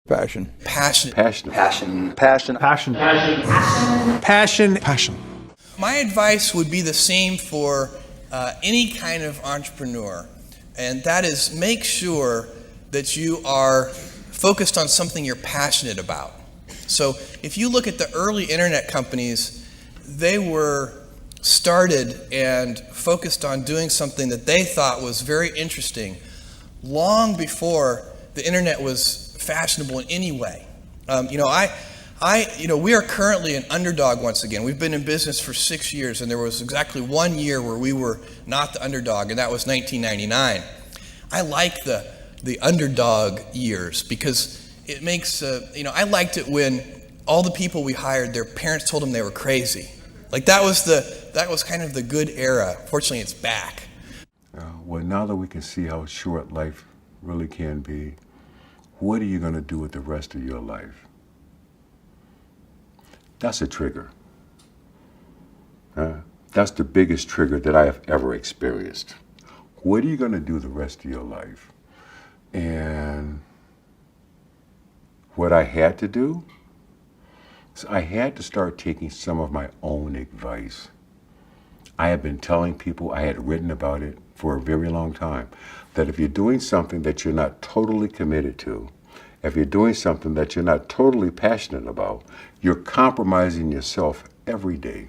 Passion. Passion. Passion. Passion. Passion. Passion. Passion. Passion. Passion. My advice would be the same for any kind of entrepreneur, and that is make sure that you are focused on something you're passionate about. So if you look at the early internet companies, they were started and focused on doing something that they thought was very interesting long before the internet was fashionable in any way. We are currently an underdog once again. We've been in business for 6 years, and there was exactly 1 year where we were not the underdog, and that was 1999. I like the underdog years because it makes, I liked it when all the people we hired, their parents told them they were crazy. Like that was kind of the good era. Fortunately, it's back. Well, now that we can see how short life really can be, what are you going to do with the rest of your life? That's a trigger. That's the biggest trigger that I have ever experienced. What are you going to do the rest of your life? And what I had to do is I had to start taking some of my own advice. I have been telling people, I had written about it for a very long time, that if you're doing something that you're not totally committed to, if you're doing something that you're not totally passionate about, you're compromising yourself every day.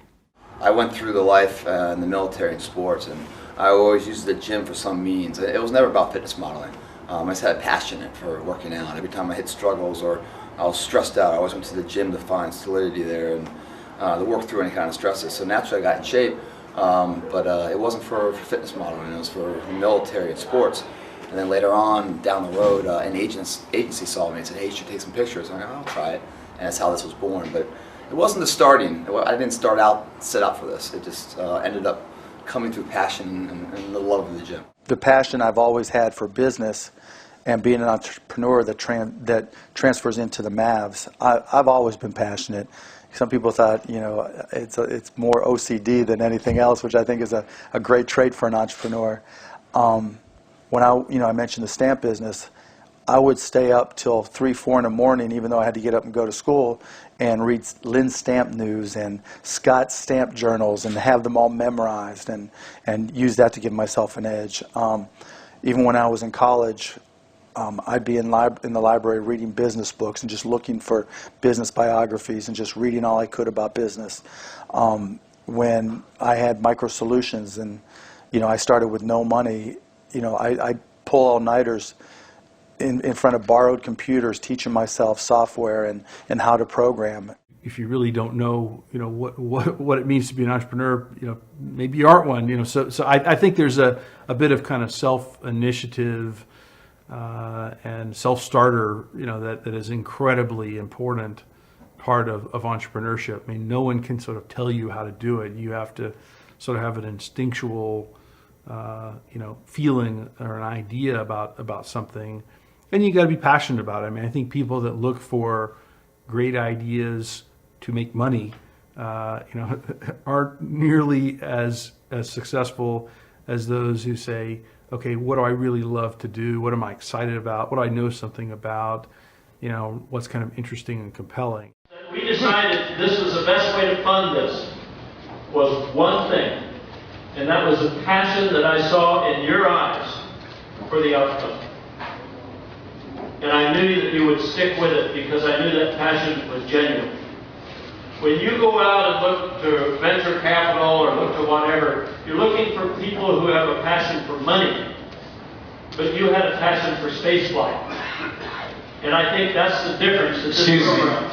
I went through the life in the military and sports, and I always used the gym for some means. It was never about fitness modeling. I just had a passion for working out. Every time I hit struggles or I was stressed out, I always went to the gym to find solidity there and to work through any kind of stresses. So naturally I got in shape, but it wasn't for fitness modeling, it was for military and sports. And then later on, down the road, an agency saw me and said, hey, you should take some pictures. And I go, I'll try it. And that's how this was born. But it wasn't the starting. I didn't set out for this. It just ended up coming through passion and the love of the gym. The passion I've always had for business and being an entrepreneur that transfers into the Mavs, I've always been passionate. Some people thought, it's more OCD than anything else, which I think is a great trait for an entrepreneur. When I mentioned the stamp business, I would stay up till 3, 4 in the morning, even though I had to get up and go to school, and read Lynn Stamp News and Scott Stamp journals and have them all memorized and use that to give myself an edge. Even when I was in college, I'd be in the library reading business books and just looking for business biographies and just reading all I could about business. When I had Micro Solutions and I started with no money, I'd pull all-nighters in front of borrowed computers, teaching myself software and how to program. If you really don't know, what it means to be an entrepreneur, maybe you aren't one. So I think there's a bit of kind of self-initiative and self-starter, that is incredibly important part of entrepreneurship. I mean, no one can sort of tell you how to do it. You have to sort of have an instinctual, feeling or an idea about something. And you got to be passionate about it. I mean, I think people that look for great ideas to make money, aren't nearly as successful as those who say, okay, what do I really love to do? What am I excited about? What do I know something about? What's kind of interesting and compelling. We decided this was the best way to fund this was one thing, and that was the passion that I saw in your eyes for the outcome. And I knew that you would stick with it because I knew that passion was genuine. When you go out and look to venture capital or look to whatever, you're looking for people who have a passion for money, but you had a passion for spaceflight. And I think that's the difference that this program.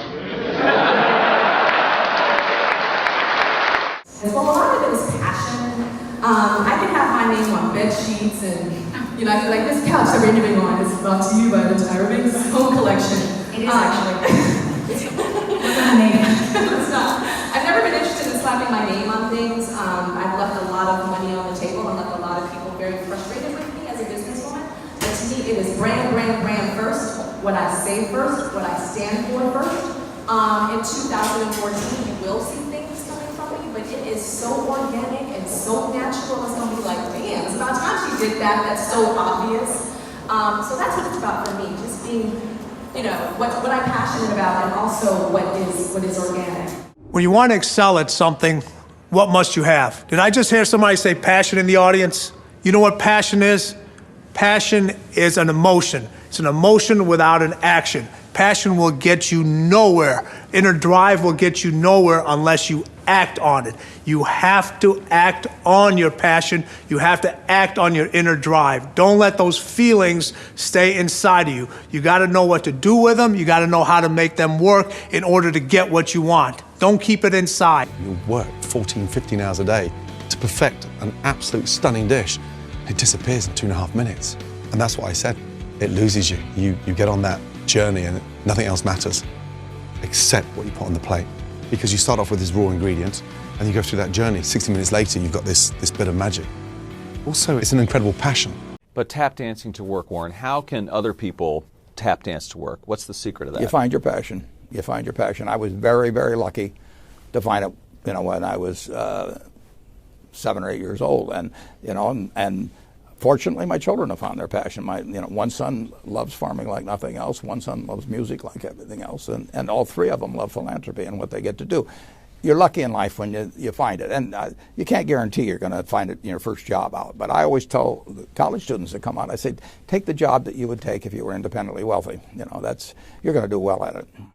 Well, a lot of it is passion. I could have my name on bed sheets and I feel like this couch that we're living on is brought to you by the Tyra Banks Home Collection. It is actually. What's my name? It's not. I've never been interested in slapping my name on things. I've left a lot of money on the table and left a lot of people very frustrated with me as a businesswoman. But to me, it is brand first. What I say first, what I stand for first. In 2014, you will see things coming from me, but it is so organic and so natural. It's gonna be like, damn, it's about time she did that. That's so obvious. So that's what it's about for me, just being what I'm passionate about, and also what is organic. When you want to excel at something, what must you have? Did I just hear somebody say passion in the audience? You know what passion is? Passion is an emotion. It's an emotion without an action. Passion will get you nowhere. Inner drive will get you nowhere unless you act on it. You have to act on your passion. You have to act on your inner drive. Don't let those feelings stay inside of you. You got to know what to do with them. You got to know how to make them work in order to get what you want. Don't keep it inside. You work 14, 15 hours a day to perfect an absolute stunning dish. It disappears in 2.5 minutes. And that's what I said. It loses you. You get on that journey and nothing else matters except what you put on the plate. Because you start off with this raw ingredient and you go through that journey. 60 minutes later, you've got this bit of magic. Also, it's an incredible passion. But tap dancing to work, Warren, how can other people tap dance to work? What's the secret of that? You find your passion. You find your passion. I was very, very lucky to find it, when I was 7 or 8 years old. And fortunately, my children have found their passion. One son loves farming like nothing else. One son loves music like everything else. And all three of them love philanthropy and what they get to do. You're lucky in life when you find it. And you can't guarantee you're going to find it in your first job out. But I always tell the college students that come out, I say, take the job that you would take if you were independently wealthy. You're going to do well at it.